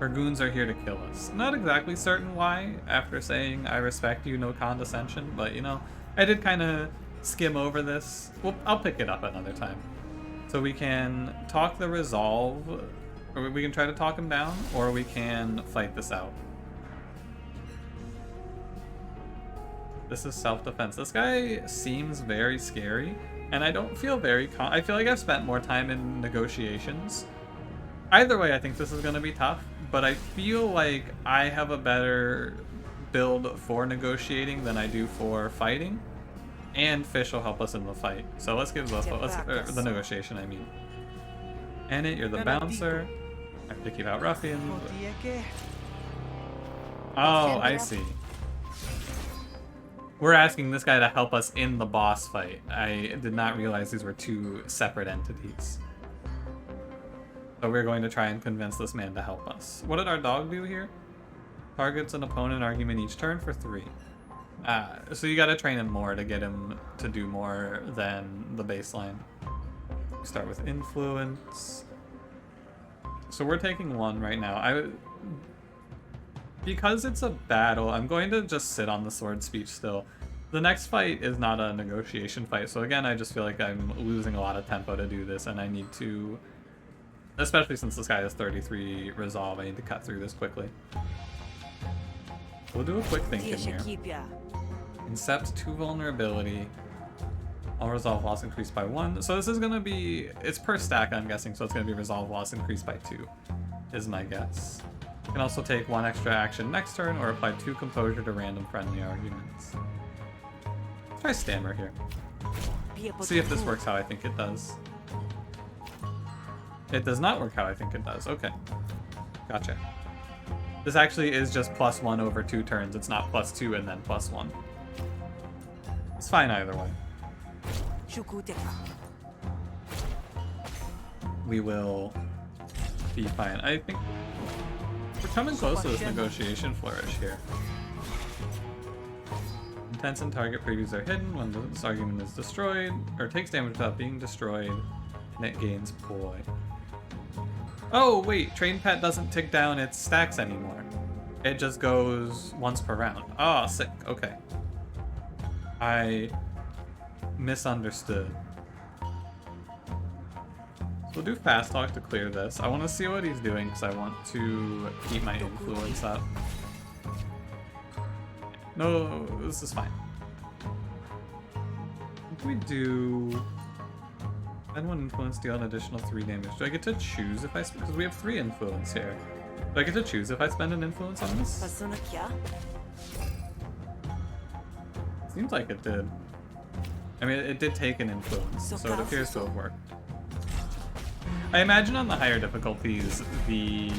Her goons are here to kill us. Not exactly certain why, after saying I respect you, no condescension, but you know, I did kind of skim over this. Well, I'll pick it up another time. So we can talk the resolve, or we can try to talk him down, or we can fight this out. This is self-defense. This guy seems very scary, and I don't feel very I feel like I've spent more time in negotiations. Either way, I think this is going to be tough, but I feel like I have a better build for negotiating than I do for fighting, and Fish will help us in the fight. So let's give both, the negotiation, I mean. Annette, you're the bouncer. I have to keep out ruffians. Oh, I see. We're asking this guy to help us in the boss fight. I did not realize these were 2 separate entities. So we're going to try and convince this man to help us. What did our dog do here? Targets an opponent argument each turn for 3. So you gotta train him more to get him to do more than the baseline. We start with influence. So we're taking 1 right now. Because it's a battle, I'm going to just sit on the sword speech still. The next fight is not a negotiation fight, so again, I just feel like I'm losing a lot of tempo to do this, and I need to... Especially since this guy has 33 resolve, I need to cut through this quickly. We'll do a quick thinking here. Incept 2 vulnerability. All resolve loss increased by 1. So this is going to be... It's per stack, I'm guessing, so it's going to be resolve loss increased by 2, is my guess. You can also take 1 extra action next turn, or apply 2 composure to random friendly arguments. Let's try Stammer here. See if this works how I think it does. It does not work how I think it does. Okay. Gotcha. This actually is just +1 over 2 turns. It's not +2 and then +1. It's fine either way. We will be fine. I think we're coming close to this negotiation flourish here. Intents and target previews are hidden when this argument is destroyed, or takes damage without being destroyed, and it gains poi. Oh wait, train pet doesn't tick down its stacks anymore. It just goes once per round. Oh, sick. Okay. I misunderstood. So we'll do fast talk to clear this. I want to see what he's doing because I want to keep my influence up. No, this is fine. If we do... Then one influence, deal an additional 3 damage. Do I get to choose if I... Because we have 3 influence here. Do I get to choose if I spend an influence on this? Seems like it did. I mean, it did take an influence, so it appears to have worked. I imagine on the higher difficulties, the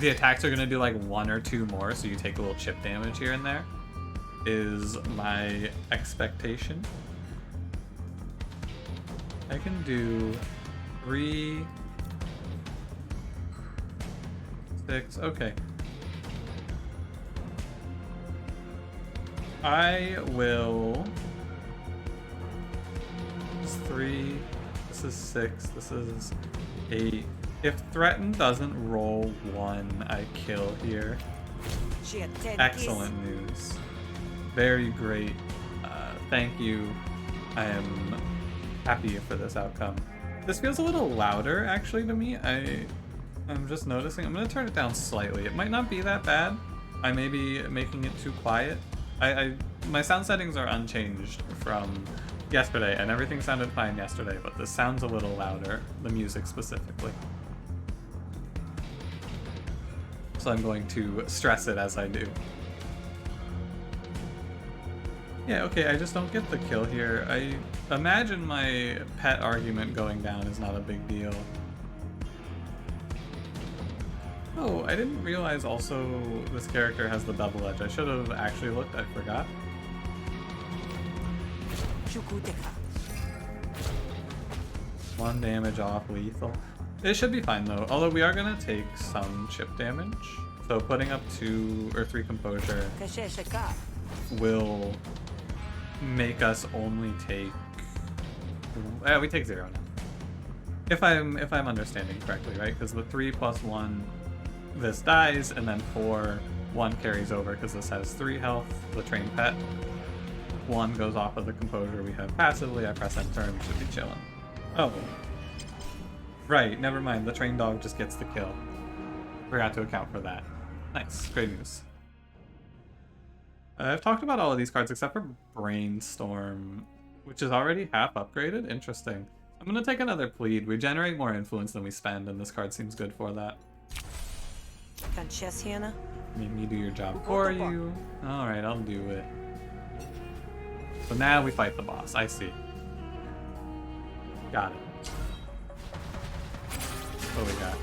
attacks are going to do like 1 or 2 more, so you take a little chip damage here and there, is my expectation. I can do 3, 6, okay. I will... This is 3, this is 6, this is 8. If threatened doesn't roll 1, I kill here. Excellent news. Very great. Thank you. I am happy for this outcome. This feels a little louder, actually, to me. I'm just noticing. I'm going to turn it down slightly. It might not be that bad. I may be making it too quiet. My sound settings are unchanged from yesterday, and everything sounded fine yesterday, but this sounds a little louder, the music specifically. So I'm going to stress it as I do. Yeah, okay, I just don't get the kill here. I imagine my pet argument going down is not a big deal. Oh, I didn't realize also this character has the double edge. I should have actually looked, I forgot. One damage off lethal. It should be fine though, although we are gonna take some chip damage. So putting up 2 or 3 composure will make us only take... we take 0 now. If I'm understanding correctly, right? Because the 3 plus 1, this dies, and then 4, 1 carries over because this has 3 health, the trained pet. 1 goes off of the composure we have passively, I press enter and we should be chilling. Oh. Right, never mind, the trained dog just gets the kill. Forgot to account for that. Nice, great news. I've talked about all of these cards except for Brainstorm, which is already half upgraded. Interesting. I'm gonna take another plead. We generate more influence than we spend, and this card seems good for that. Make me do your job for you. Alright, I'll do it. So now we fight the boss. I see. Got it. What we got?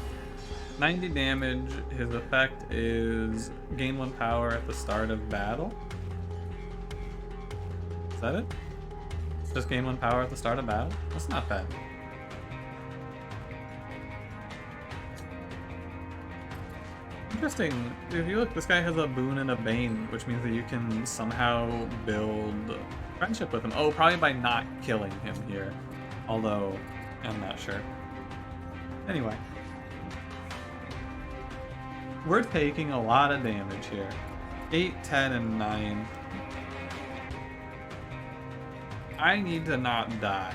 90 damage. His effect is gain 1 power at the start of battle. Is that it? It's just gain 1 power at the start of battle? That's not bad. Interesting. If you look, this guy has a boon and a bane, which means that you can somehow build friendship with him. Oh, probably by not killing him here. Although, I'm not sure. Anyway. We're taking a lot of damage here. 8, 10, and 9. I need to not die.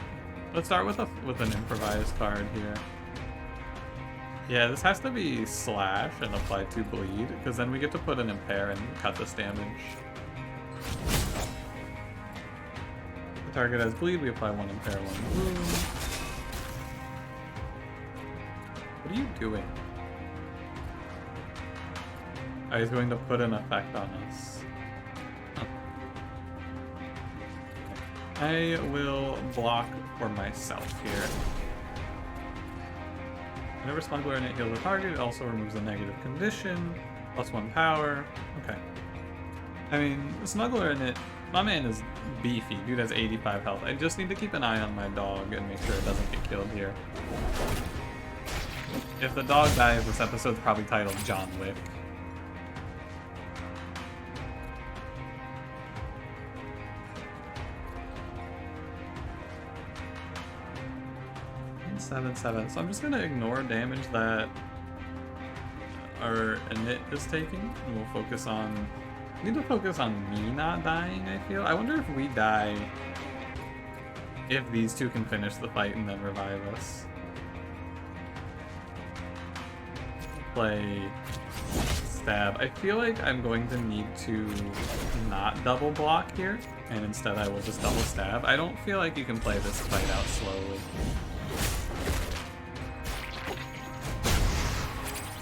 Let's start with an improvised card here. Yeah, this has to be slash and apply 2 bleed, because then we get to put an impair and cut this damage. The target has bleed, we apply 1 impair, 1 wound. What are you doing? Oh, he's going to put an effect on us. Huh. I will block for myself here. Whenever Smuggler in it heals a target, it also removes a negative condition, plus 1 power. Okay. I mean, the Smuggler in it My man is beefy. Dude has 85 health. I just need to keep an eye on my dog and make sure it doesn't get killed here. If the dog dies, this episode's probably titled John Wick. Seven. So I'm just gonna ignore damage that our init is taking, and we'll focus on. We need to focus on me not dying. I feel. I wonder if we die, if these two can finish the fight and then revive us. Play stab. I feel like I'm going to need to not double block here, and instead I will just double stab. I don't feel like you can play this fight out slowly.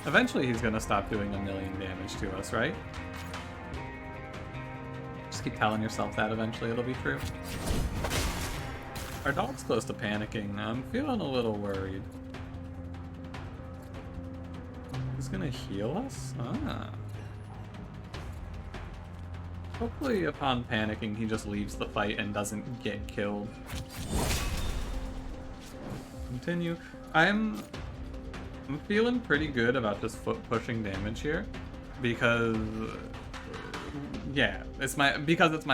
Eventually he's gonna stop doing a million damage to us, right? Just keep telling yourself that eventually it'll be true. Our dog's close to panicking. I'm feeling a little worried. He's gonna heal us? Ah. Hopefully upon panicking he just leaves the fight and doesn't get killed. Continue. I'm feeling pretty good about just foot pushing damage here, because yeah, it's my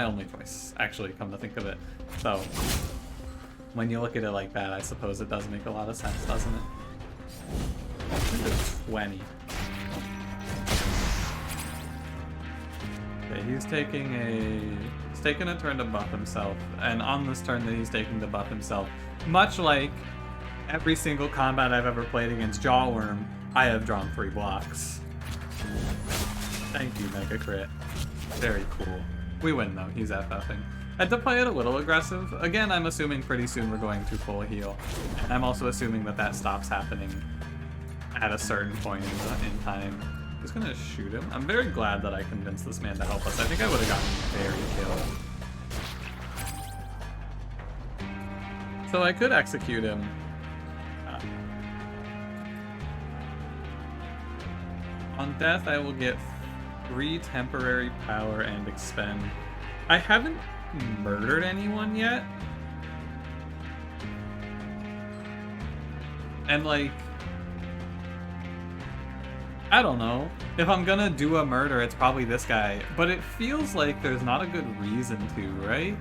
only choice, actually, come to think of it. So when you look at it like that, I suppose it does make a lot of sense, doesn't it? 20. Okay, he's taking a turn to buff himself, and on this turn that he's taking to buff himself, much like every single combat I've ever played against Jawworm, I have drawn 3 blocks. Thank you, Mega Crit. Very cool. We win though, he's FFing. I had to play it a little aggressive. Again, I'm assuming pretty soon we're going to full heal. And I'm also assuming that stops happening at a certain point in time. Who's gonna shoot him? I'm very glad that I convinced this man to help us. I think I would have gotten very killed. So I could execute him. On death, I will get 3 temporary power and expend. I haven't murdered anyone yet. And like, I don't know. If I'm gonna do a murder, it's probably this guy. But it feels like there's not a good reason to, right?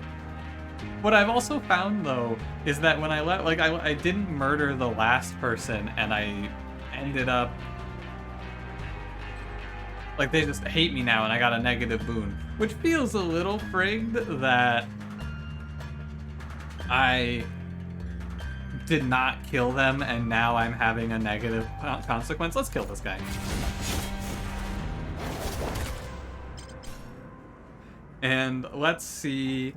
What I've also found though, is that when I didn't murder the last person and I ended up like, they just hate me now and I got a negative boon. Which feels a little frigged that I did not kill them and now I'm having a negative consequence. Let's kill this guy. And let's see.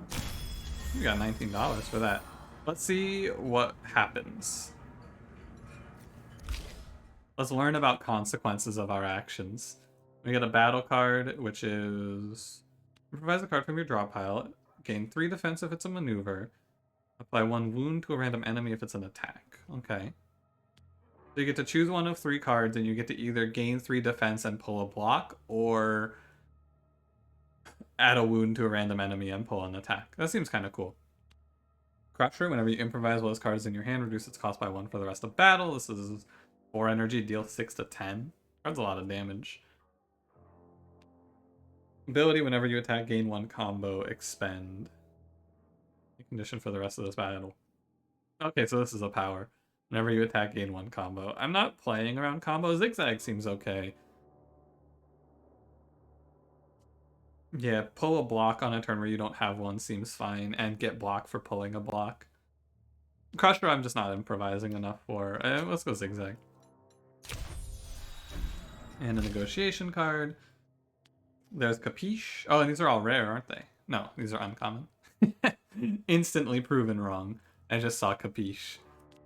We got $19 for that. Let's see what happens. Let's learn about consequences of our actions. We get a battle card, which is improvise a card from your draw pile. Gain 3 defense if it's a maneuver. Apply 1 wound to a random enemy if it's an attack. Okay. So you get to choose one of 3 cards, and you get to either gain 3 defense and pull a block, or add a wound to a random enemy and pull an attack. That seems kind of cool. Crusher, whenever you improvise while this card is in your hand, reduce its cost by 1 for the rest of battle. This is 4 energy, deal 6 to 10. Card's a lot of damage. Ability, whenever you attack, gain 1 combo, expend. Condition for the rest of this battle. Okay, so this is a power. Whenever you attack, gain 1 combo. I'm not playing around combo. Zigzag seems okay. Yeah, pull a block on a turn where you don't have one seems fine, and get blocked for pulling a block. Crusher, I'm just not improvising enough for. Let's go Zigzag. And a negotiation card. There's Capiche. Oh, and these are all rare, aren't they? No, these are uncommon. Instantly proven wrong. I just saw Capiche.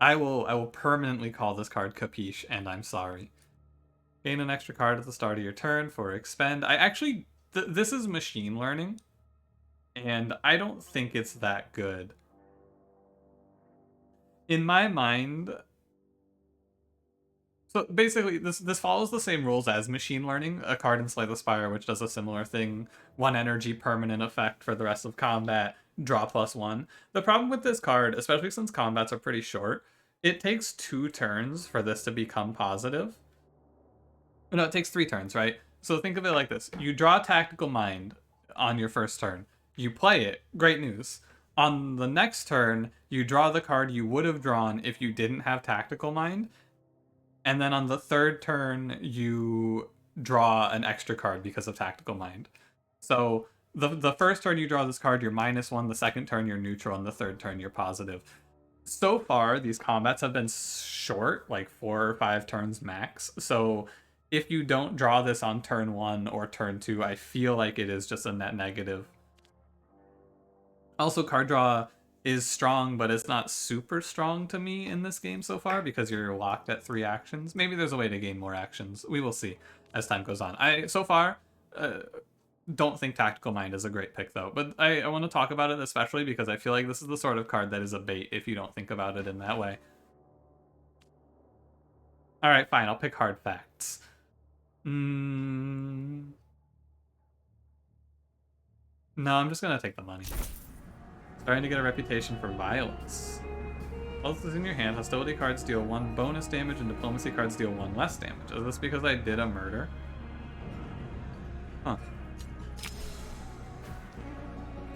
I will permanently call this card Capiche, and I'm sorry. Gain an extra card at the start of your turn for expend. I actually... this is machine learning, and I don't think it's that good. In my mind, So basically, this follows the same rules as machine learning. A card in Slay the Spire, which does a similar thing: 1 energy permanent effect for the rest of combat, draw +1. The problem with this card, especially since combats are pretty short, it takes 2 turns for this to become positive. No, it takes 3 turns, right? So think of it like this: you draw Tactical Mind on your first turn, you play it, great news. On the next turn, you draw the card you would have drawn if you didn't have Tactical Mind, and then on the third turn you draw an extra card because of Tactical Mind. So the first turn you draw this card, you're -1. The second turn you're neutral, and the third turn you're positive. So far, these combats have been short, like 4 or 5 turns max. So if you don't draw this on turn 1 or turn 2, I feel like it is just a net negative. Also, card draw is strong, but it's not super strong to me in this game so far because you're locked at 3 actions. Maybe there's a way to gain more actions. We will see as time goes on. I so far don't think Tactical Mind is a great pick though, but I want to talk about it especially because I feel like this is the sort of card that is a bait if you don't think about it in that way. All right, fine. I'll pick hard facts. No, I'm just gonna take the money. Starting to get a reputation for violence. While this is in your hand, hostility cards deal 1 bonus damage and diplomacy cards deal 1 less damage. Is this because I did a murder? Huh.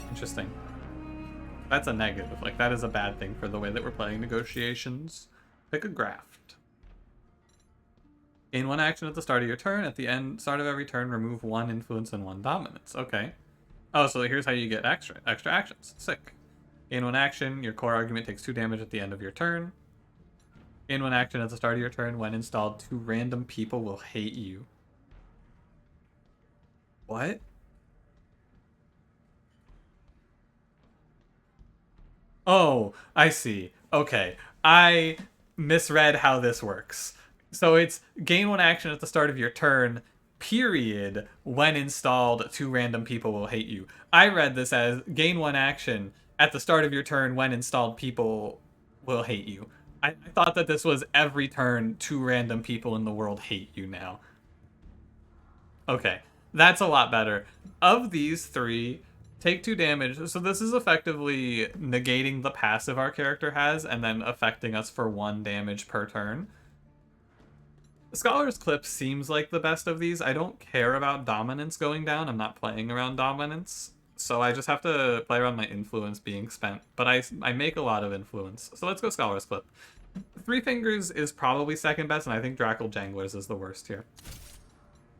Interesting. That's a negative. Like, that is a bad thing for the way that we're playing negotiations. Pick a graft. Gain 1 action at the start of your turn. At the start of every turn, remove 1 influence and 1 dominance. Okay. Oh, so here's how you get extra actions. Sick. Gain 1 action. Your core argument takes 2 damage at the end of your turn. Gain 1 action at the start of your turn. When installed, 2 random people will hate you. What? Oh, I see. Okay. I misread how this works. So it's gain 1 action at the start of your turn, period. When installed, 2 random people will hate you. I read this as gain 1 action at the start of your turn, when installed, people will hate you. I thought that this was every turn, 2 random people in the world hate you now. Okay, that's a lot better. Of these 3, take 2 damage. So this is effectively negating the passive our character has and then affecting us for 1 damage per turn. Scholar's Clip seems like the best of these. I don't care about dominance going down. I'm not playing around dominance. So I just have to play around my influence being spent. But I make a lot of influence. So let's go Scholar's Clip. 3 Fingers is probably second best, and I think Drackle Janglers is the worst here.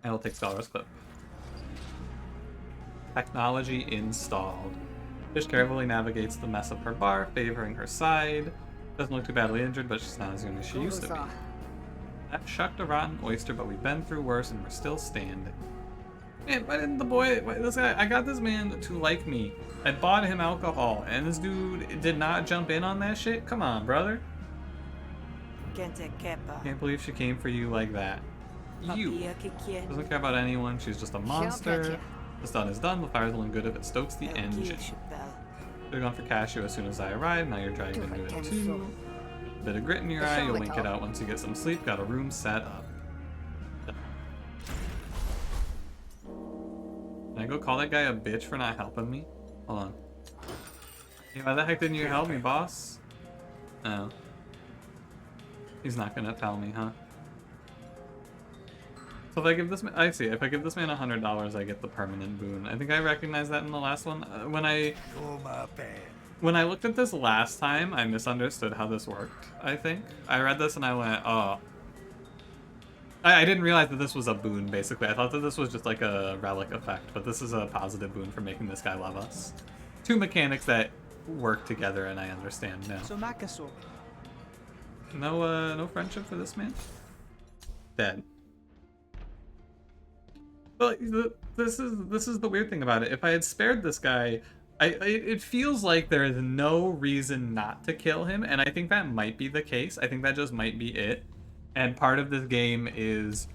I will take Scholar's Clip. Technology installed. Fish carefully navigates the mess of her bar, favoring her side. Doesn't look too badly injured, but she's not as young as she used to be. That shucked a rotten oyster, but we've been through worse and we're still standing. Man, why didn't this guy, I got this man to like me. I bought him alcohol, and this dude did not jump in on that shit? Come on, brother. Can't believe she came for you like that. You. Doesn't care about anyone, she's just a monster. This done is done, the fire's only good if it stokes the engine. Should've gone for Cashew as soon as I arrived, now you're dragging into it too. A bit of grit in your eye, you'll wink it out once you get some sleep. Got a room set up. Can I go call that guy a bitch for not helping me? Hold on. Hey, why the heck didn't you help me, boss? Oh. He's not gonna tell me, huh? So if I give this man, I see, if I give this man $100, I get the permanent boon. I think I recognized that in the last one. When I looked at this last time, I misunderstood how this worked, I think. I read this and I went, oh. I didn't realize that this was a boon, basically. I thought that this was just like a relic effect, but this is a positive boon for making this guy love us. 2 mechanics that work together, and I understand now. No friendship for this man? Dead. But this is the weird thing about it. If I had spared this guy, it feels like there is no reason not to kill him, and I think that might be the case. I think that just might be it. And part of this game is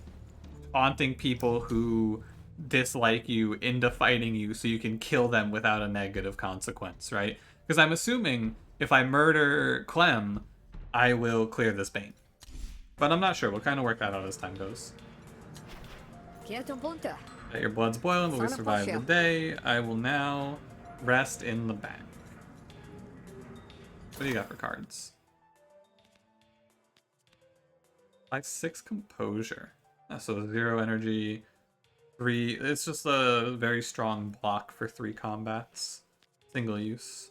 taunting people who dislike you into fighting you so you can kill them without a negative consequence, right? Because I'm assuming if I murder Clem, I will clear this bane. But I'm not sure. We'll kind of work that out as time goes. Your blood's boiling, but we survived the day. I will now rest in the back. What do you got for cards? 5/6 composure. So 0 energy, 3. It's just a very strong block for 3 combats. Single use.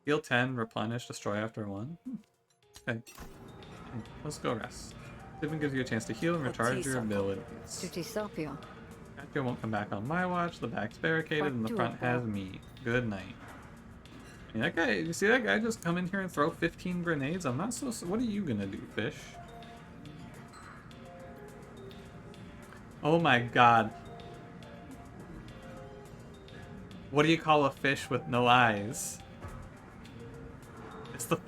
Heal 10, replenish, destroy after 1. Okay. Let's go rest. It even gives you a chance to heal and recharge your abilities. Katya won't come back on my watch. The back's barricaded and the front has me. Good night. And that guy, you see that guy just come in here and throw 15 grenades? I'm not so... What are you gonna do, fish? Oh my god. What do you call a fish with no eyes? It's the...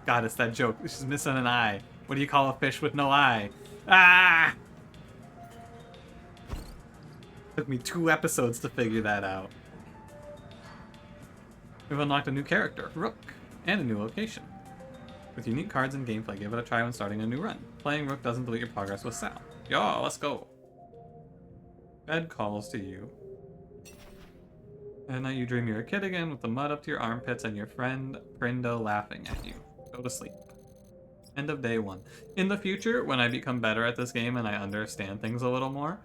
God, it's that joke. She's missing an eye. What do you call a fish with no eye? Ah! Took me 2 episodes to figure that out. We've unlocked a new character, Rook, and a new location. With unique cards and gameplay, give it a try when starting a new run. Playing Rook doesn't delete your progress with sound. Yo, let's go. Bed calls to you. And now you dream you're a kid again with the mud up to your armpits and your friend Prindo laughing at you. Go to sleep. End of day 1. In the future, when I become better at this game and I understand things a little more,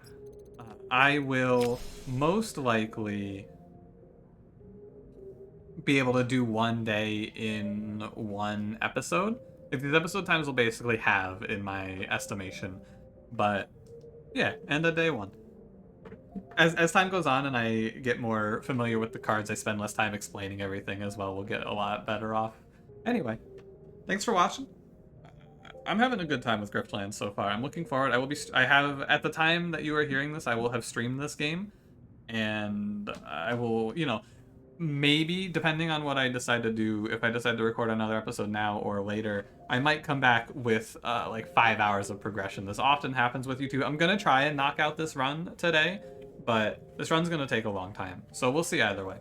I will most likely be able to do 1 day in 1 episode. If these episode times will basically halve in my estimation. But yeah, end of day 1. As time goes on and I get more familiar with the cards, I spend less time explaining everything as well. We'll get a lot better off. Anyway, thanks for watching. I'm having a good time with Griftlands so far. I'm looking forward. I have, at the time that you are hearing this, I will have streamed this game. And I will, you know, maybe, depending on what I decide to do, if I decide to record another episode now or later, I might come back with like 5 hours of progression. This often happens with YouTube. I'm going to try and knock out this run today, but this run's going to take a long time. So we'll see either way.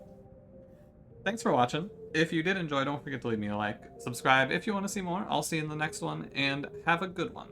Thanks for watching. If you did enjoy, don't forget to leave me a like. Subscribe if you want to see more. I'll see you in the next one, and have a good one.